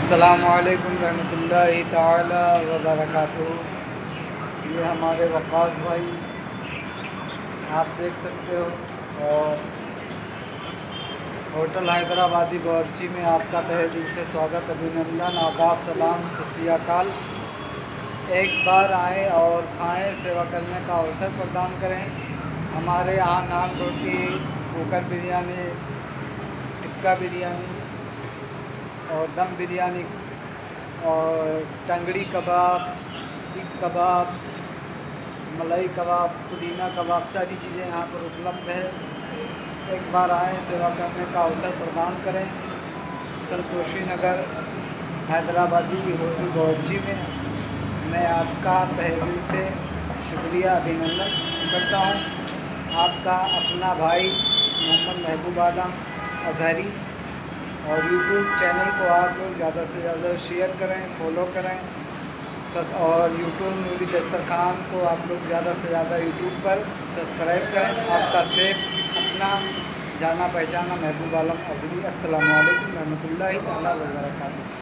السلام علیکم ورحمۃ اللہ تعالی وبرکاتہ۔ یہ ہمارے وقاص بھائی آپ دیکھ سکتے ہو، اور ہوٹل حیدرآبادی باورچی میں آپ کا تہہ دل سے سواگت، ابھینندن، آداب، سلام، ست سری اکال۔ ایک بار آئیں اور کھائیں، سیوا کرنے کا اوسر پردان کریں۔ ہمارے یہاں نان روٹی، کوکر بریانی، ٹکا بریانی اور دم بریانی اور ٹنگڑی کباب، سیخ کباب، ملائی کباب، پودینہ کباب، ساری چیزیں یہاں پر اپلبدھ ہے۔ ایک بار آئیں، سیوا کرنے کا اوسر پردان کریں۔ سنتوشی نگر حیدرآبادی ہوٹل باورچی میں آپ کا تہہ دل سے شکریہ، ابھینندن کرتا ہوں۔ آپ کا اپنا بھائی محمد محبوب عالم اظہری، اور یوٹیوب چینل کو آپ لوگ زیادہ سے زیادہ شیئر کریں، فالو کریں، اور یوٹیوب نوری دسترخوان کو آپ لوگ زیادہ سے زیادہ یوٹیوب پر سبسکرائب کریں۔ آپ کا سیف اپنا جانا پہچانا محبوب عالم اظہری۔ السلام علیکم ورحمۃ اللہ تعالی وبرکاتہ۔